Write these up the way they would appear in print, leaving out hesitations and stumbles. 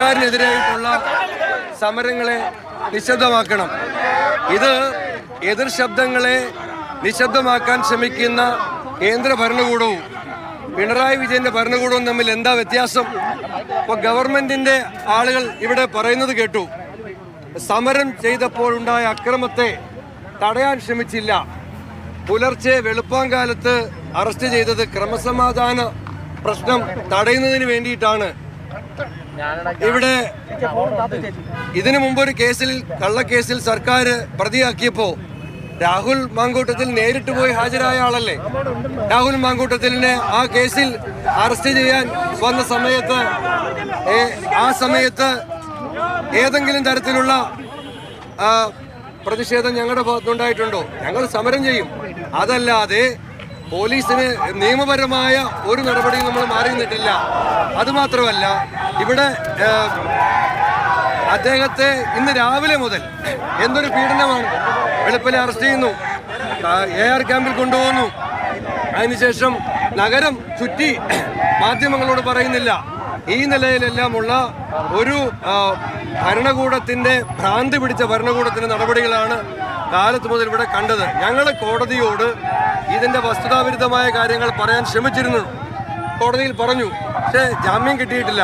സർക്കാരിനെതിരായിട്ടുള്ള സമരങ്ങളെ നിശബ്ദമാക്കണം. ഇത് എതിർ ശബ്ദങ്ങളെ നിശബ്ദമാക്കാൻ ശ്രമിക്കുന്ന കേന്ദ്ര ഭരണകൂടവും പിണറായി വിജയന്റെ ഭരണകൂടവും തമ്മിൽ എന്താ വ്യത്യാസം? ഇപ്പോൾ ഗവൺമെന്റിന്റെ ആളുകൾ ഇവിടെ പറയുന്നത് കേട്ടു. സമരം ചെയ്തപ്പോൾ ഉണ്ടായ അക്രമത്തെ തടയാൻ ശ്രമിച്ചില്ല. പുലർച്ചെ വെളുപ്പാങ്കാലത്ത് അറസ്റ്റ് ചെയ്തത് ക്രമസമാധാന പ്രശ്നം തടയുന്നതിന് വേണ്ടിയിട്ടാണ്. ഇവിടെ ഇതിനു മുമ്പൊരു കേസിൽ, കള്ളക്കേസിൽ സർക്കാർ പ്രതിയാക്കിയപ്പോൾ രാഹുൽ മാങ്കൂട്ടത്തിൽ നേരിട്ട് പോയി ഹാജരായ ആളല്ലേ. രാഹുൽ മാങ്കൂട്ടത്തിലിനെ ആ കേസിൽ അറസ്റ്റ് ചെയ്യാൻ വന്ന സമയത്ത് ആ സമയത്ത് ഏതെങ്കിലും തരത്തിലുള്ള പ്രതിഷേധം ഞങ്ങളുടെ ഭാഗത്തുണ്ടായിട്ടുണ്ടോ? ഞങ്ങൾ സമരം ചെയ്യും. അതല്ലാതെ പോലീസിന് നിയമപരമായ ഒരു നടപടിയും നമ്മൾ മാറി നിന്നിട്ടില്ല. അതുമാത്രമല്ല, ഇവിടെ അദ്ദേഹത്തെ ഇന്ന് രാവിലെ മുതൽ എന്തൊരു പീഡനമാണ്. വെളുപ്പിലെ അറസ്റ്റ് ചെയ്യുന്നു, AR ക്യാമ്പിൽ കൊണ്ടുപോകുന്നു. അതിനുശേഷം നഗരം ചുറ്റി മാധ്യമങ്ങളോട് പറയുന്നില്ല. ഈ നിലയിലെല്ലാമുള്ള ഒരു ഭരണകൂടത്തിന്റെ, ഭ്രാന്തി പിടിച്ച ഭരണകൂടത്തിന്റെ നടപടികളാണ് കാലത്ത് മുതൽ ഇവിടെ കണ്ടത്. ഞങ്ങൾ കോടതിയോട് ഇതിന്റെ വസ്തുതാവിരുദ്ധമായ കാര്യങ്ങൾ പറയാൻ ശ്രമിച്ചിരുന്നു. കോടതിയിൽ പറഞ്ഞു, പക്ഷേ ജാമ്യം കിട്ടിയിട്ടില്ല.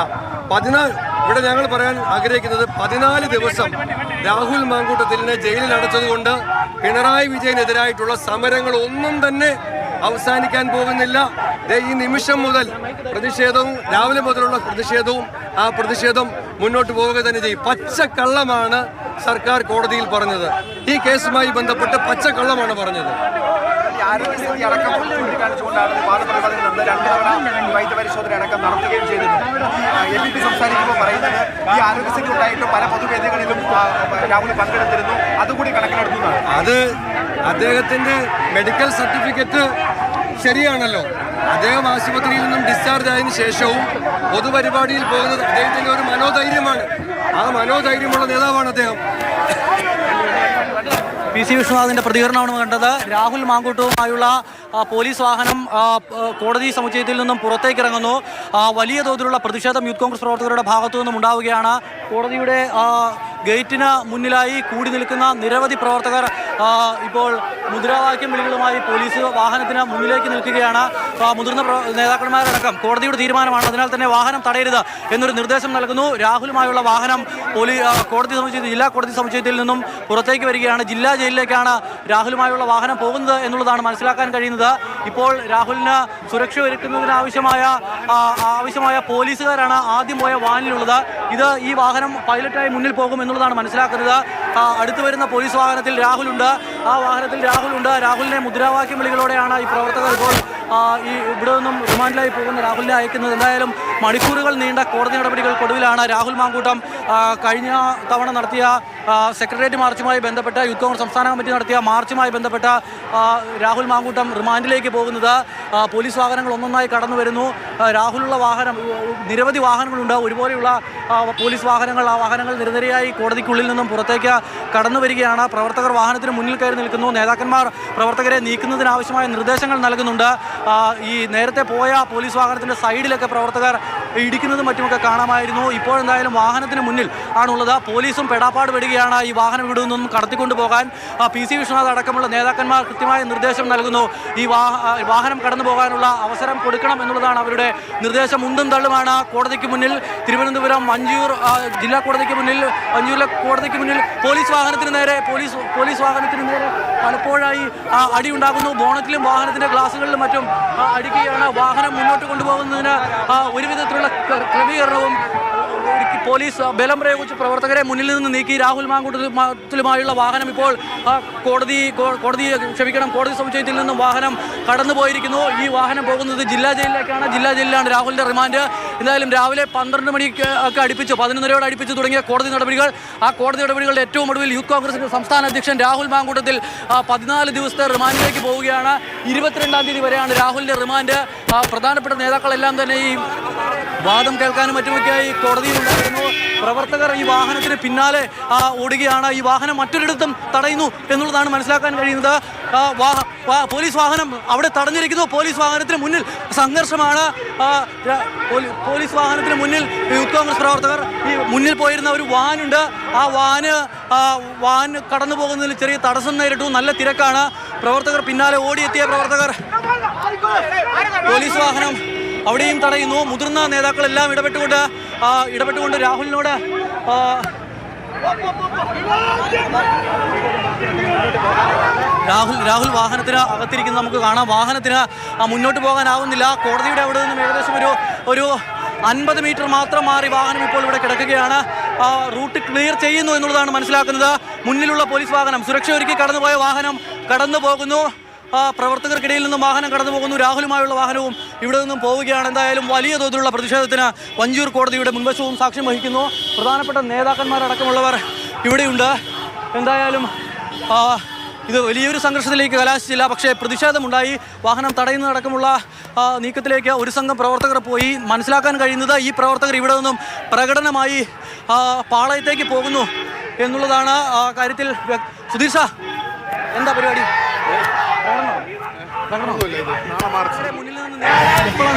ഇവിടെ ഞങ്ങൾ പറയാൻ ആഗ്രഹിക്കുന്നത് 14 ദിവസം രാഹുൽ മാങ്കൂട്ടത്തിലിനെ ജയിലിൽ അടച്ചതുകൊണ്ട് പിണറായി വിജയനെതിരായിട്ടുള്ള സമരങ്ങൾ ഒന്നും തന്നെ അവസാനിക്കാൻ പോകുന്നില്ല. ഈ നിമിഷം മുതൽ പ്രതിഷേധവും, രാവിലെ മുതലുള്ള പ്രതിഷേധം മുന്നോട്ട് പോവുക തന്നെ ചെയ്യും. പച്ചക്കള്ളമാണ് സർക്കാർ കോടതിയിൽ പറഞ്ഞത്. ഈ കേസുമായി ബന്ധപ്പെട്ട് പച്ചക്കള്ളമാണ് പറഞ്ഞത്. ആരോഗ്യസ്ഥിതി അടക്കം ചൂണ്ടിക്കാണിച്ചുകൊണ്ടാണ് വാദപ്രതിവാദങ്ങൾ 2 തവണ വൈദ്യപരിശോധന അടക്കം നടത്തുകയും ചെയ്തത്. MPP സംസാരിക്കുമ്പോൾ പറയുന്നത് ഈ ആരോഗ്യസ്ഥിതി ഉണ്ടായിട്ടും പല പൊതുവേദികളിലും രാഹുൽ പങ്കെടുത്തിരുന്നു, അതുകൂടി കണക്കിലെടുക്കുന്നതാണ്. അത് അദ്ദേഹത്തിന്റെ മെഡിക്കൽ സർട്ടിഫിക്കറ്റ് ശരിയാണല്ലോ. അദ്ദേഹം ആശുപത്രിയിൽ നിന്നും ഡിസ്ചാർജ് ആയതിനു ശേഷവും പൊതുപരിപാടിയിൽ പോകുന്നത് അദ്ദേഹത്തിന്റെ ഒരു മനോധൈര്യമാണ്. ആ മനോധൈര്യമുള്ള നേതാവാണ് അദ്ദേഹം. PC വിശ്വനാഥിന്റെ പ്രതികരണമാണ് കണ്ടത്. രാഹുൽ മാങ്കൂട്ടവുമായുള്ള പോലീസ് വാഹനം കോടതി സമുച്ചയത്തിൽ നിന്നും പുറത്തേക്ക് ഇറങ്ങുന്നു. വലിയ തോതിലുള്ള പ്രതിഷേധം യൂത്ത് കോൺഗ്രസ് പ്രവർത്തകരുടെ ഭാഗത്തു നിന്നും ഉണ്ടാവുകയാണ്. കോടതിയുടെ ഗേറ്റിന് മുന്നിലായി കൂടി നിൽക്കുന്ന നിരവധി പ്രവർത്തകർ ഇപ്പോൾ മുദ്രാവാക്യം വിളികളുമായി പോലീസ് വാഹനത്തിന് മുന്നിലേക്ക് നിൽക്കുകയാണ്. മുതിർന്ന നേതാക്കന്മാരടക്കം കോടതിയുടെ തീരുമാനമാണ്, അതിനാൽ തന്നെ വാഹനം തടയരുത് എന്നൊരു നിർദ്ദേശം നൽകുന്നു. രാഹുലുമായുള്ള വാഹനം ജില്ലാ കോടതി സമുച്ചയത്തിൽ നിന്നും പുറത്തേക്ക് വരികയാണ്. ജില്ലാ ജയിലിലേക്കാണ് രാഹുലുമായുള്ള വാഹനം പോകുന്നത് എന്നുള്ളതാണ് മനസ്സിലാക്കാൻ കഴിയുന്നത്. ഇപ്പോൾ രാഹുലിന് സുരക്ഷ ഒരുക്കുന്നതിന് ആവശ്യമായ പോലീസുകാരാണ് ആദ്യം പോയ വാനിലുള്ളത്. ഈ വാഹനം പൈലറ്റായി മുന്നിൽ പോകും എന്നുള്ളതാണ് മനസ്സിലാക്കുന്നത്. അടുത്തു വരുന്ന പോലീസ് വാഹനത്തിൽ രാഹുലുണ്ട്. രാഹുലിനെ മുദ്രാവാക്യം വിളികളോടെയാണ് ഈ പ്രവർത്തകർ ഇപ്പോൾ ഇവിടെ നിന്നും റിമാൻഡിലായി പോകുന്ന രാഹുലിനെ അയക്കുന്നത്. എന്തായാലും മണിക്കൂറുകൾ നീണ്ട കോടതി നടപടികൾക്കൊടുവിലാണ് രാഹുൽ മാങ്കൂട്ടം കഴിഞ്ഞ തവണ നടത്തിയ സെക്രട്ടേറിയറ്റ് മാർച്ചുമായി ബന്ധപ്പെട്ട യൂത്ത് കോൺഗ്രസ് സംസ്ഥാന കമ്മിറ്റി നടത്തിയ മാർച്ചുമായി ബന്ധപ്പെട്ട രാഹുൽ മാങ്കൂട്ടം റിമാൻഡിലേക്ക് പോകുന്നത്. പോലീസ് വാഹനങ്ങൾ ഒന്നൊന്നായി കടന്നു വരുന്നു. രാഹുലുള്ള വാഹനം, നിരവധി വാഹനങ്ങളുണ്ട് ഒരുപോലെയുള്ള പോലീസ് വാഹനങ്ങൾ. ആ വാഹനങ്ങൾ നിരനിരയായി കോടതിക്കുള്ളിൽ നിന്നും പുറത്തേക്ക് കടന്നു വരികയാണ്. പ്രവർത്തകർ വാഹനത്തിന് മുന്നിൽ കയറി നിൽക്കുന്നു. നേതാക്കന്മാർ പ്രവർത്തകരെ നീക്കുന്നതിനാവശ്യമായ നിർദ്ദേശങ്ങൾ നൽകുന്നുണ്ട്. ഈ നേരത്തെ പോയ പോലീസ് വാഹനത്തിൻ്റെ സൈഡിലൊക്കെ പ്രവർത്തകർ ഇടിക്കുന്നതും മറ്റുമൊക്കെ കാണാമായിരുന്നു. ഇപ്പോഴെന്തായാലും വാഹനത്തിന് മുന്നിൽ ആണുള്ളത്. പോലീസും പെടാപ്പാട് വിടുകയാണ് ഈ വാഹനം ഇവിടെ നിന്നും കടത്തിക്കൊണ്ടു പോകാൻ. PC വിശ്വനാഥ് അടക്കമുള്ള നേതാക്കന്മാർ കൃത്യമായ നിർദ്ദേശം നൽകുന്നു. ഈ വാഹനം കടന്നു പോകാനുള്ള അവസരം കൊടുക്കണം എന്നുള്ളതാണ് അവരുടെ നിർദ്ദേശം. ഉന്തും തള്ളുമാണ് കോടതിക്ക് മുന്നിൽ. തിരുവനന്തപുരം മഞ്ചൂർ ജില്ലാ കോടതിക്ക് മുന്നിൽ, മഞ്ചൂരിലെ കോടതിക്ക് മുന്നിൽ പോലീസ് വാഹനത്തിന് നേരെ പലപ്പോഴായി അടിയുണ്ടാകുന്നു. ബോണറ്റിലും വാഹനത്തിൻ്റെ ഗ്ലാസുകളിലും മറ്റും അടിക്കുകയാണ്. വാഹനം മുന്നോട്ട് കൊണ്ടുപോകുന്നതിന് ഒരു വിധത്തിലുള്ള ക്രമീകരണവും പോലീസ് ബലം പ്രയോഗിച്ച് പ്രവർത്തകരെ മുന്നിൽ നിന്ന് നീക്കി. രാഹുൽ മാങ്കൂട്ടത്തിലുമായുള്ള വാഹനം ഇപ്പോൾ കോടതി സമുച്ചയത്തിൽ നിന്നും വാഹനം കടന്നുപോയിരിക്കുന്നു. ഈ വാഹനം പോകുന്നത് ജില്ലാ ജയിലിലേക്കാണ്. ജില്ലാ ജയിലിലാണ് രാഹുലിൻ്റെ റിമാൻഡ്. എന്തായാലും രാവിലെ 12 മണിക്ക് ഒക്കെ അടുപ്പിച്ച് 11:30 അടുപ്പിച്ച് തുടങ്ങിയ കോടതി നടപടികളുടെ ഏറ്റവും ഒടുവിൽ യൂത്ത് കോൺഗ്രസിൻ്റെ സംസ്ഥാന അധ്യക്ഷൻ രാഹുൽ മാങ്കൂട്ടത്തിൽ 14 ദിവസത്തെ റിമാൻഡിലേക്ക് പോവുകയാണ്. 22-ാം തീയതി വരെയാണ് രാഹുലിൻ്റെ റിമാൻഡ്. പ്രധാനപ്പെട്ട നേതാക്കളെല്ലാം തന്നെ ഈ വാദം കേൾക്കാനും മറ്റുമൊക്കെയായി കോടതിയിലുണ്ടായിരുന്നു. പ്രവർത്തകർ ഈ വാഹനത്തിന് പിന്നാലെ ഓടുകയാണ്. ഈ വാഹനം മറ്റൊരിടത്തും തടയുന്നു എന്നുള്ളതാണ് മനസ്സിലാക്കാൻ കഴിയുന്നത്. പോലീസ് വാഹനം അവിടെ തടഞ്ഞിരിക്കുന്നു. പോലീസ് വാഹനത്തിന് മുന്നിൽ സംഘർഷമാണ്. പോലീസ് വാഹനത്തിന് മുന്നിൽ യൂത്ത് കോൺഗ്രസ് പ്രവർത്തകർ ഈ മുന്നിൽ പോയിരുന്ന ഒരു വാനുണ്ട്. ആ വാൻ കടന്നു പോകുന്നതിൽ ചെറിയ തടസ്സം നേരിട്ടു. നല്ല തിരക്കാണ്. പ്രവർത്തകർ പിന്നാലെ ഓടിയെത്തിയ പ്രവർത്തകർ പോലീസ് വാഹനം അവിടെയും തടയുന്നു. മുതിർന്ന നേതാക്കളെല്ലാം ഇടപെട്ടുകൊണ്ട് രാഹുലിനോട് രാഹുൽ വാഹനത്തിന് അകത്തിരിക്കുന്നത് നമുക്ക് കാണാം. വാഹനത്തിന് മുന്നോട്ട് പോകാനാവുന്നില്ല. കോടതിയുടെ അവിടെ നിന്നും ഏകദേശം ഒരു 50 മീറ്റർ മാത്രം മാറി വാഹനം ഇപ്പോൾ ഇവിടെ കിടക്കുകയാണ്. റൂട്ട് ക്ലിയർ ചെയ്യുന്നു എന്നുള്ളതാണ് മനസ്സിലാക്കുന്നത്. മുന്നിലുള്ള പോലീസ് വാഹനം സുരക്ഷ ഒരുക്കി കടന്നുപോയ വാഹനം കടന്നു പോകുന്നു. പ്രവർത്തകർക്കിടയിൽ നിന്നും വാഹനം കടന്നു പോകുന്നു. രാഹുലുമായുള്ള വാഹനവും ഇവിടെ നിന്നും പോവുകയാണ്. എന്തായാലും വലിയ തോതിലുള്ള പ്രതിഷേധത്തിന് വഞ്ചൂർ കോടതിയുടെ മുൻവശവും സാക്ഷ്യം വഹിക്കുന്നു. പ്രധാനപ്പെട്ട നേതാക്കന്മാരടക്കമുള്ളവർ ഇവിടെയുണ്ട്. എന്തായാലും ഇത് വലിയൊരു സംഘർഷത്തിലേക്ക് കലാശിച്ചില്ല. പക്ഷേ പ്രതിഷേധമുണ്ടായി. വാഹനം തടയുന്നതടക്കമുള്ള നീക്കത്തിലേക്ക് ഒരു സംഘം പ്രവർത്തകർ പോയി. മനസ്സിലാക്കാൻ കഴിയുന്നത് ഈ പ്രവർത്തകർ ഇവിടെ നിന്നും പ്രകടനമായി പാളയത്തേക്ക് പോകുന്നു എന്നുള്ളതാണ്. കാര്യത്തിൽ സുധീഷ എന്താ പരിപാടി? മുന്നിൽ നിന്ന്